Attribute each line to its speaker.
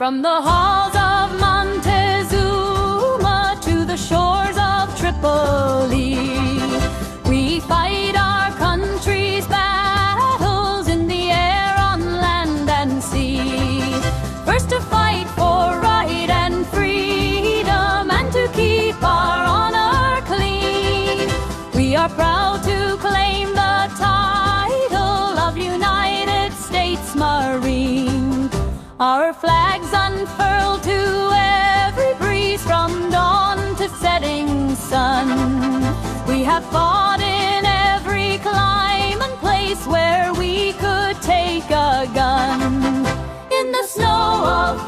Speaker 1: From the halls of Montezuma to the shores of Tripoli, we fight our country's battles in the air, on land and sea. First to fight for right and freedom, and to keep our honor clean. We are proud to claim the title of United States Marine. Our flags unfurled to every breeze, from dawn to setting sun. We have fought in every clime and place where we could take a gun. In the snow of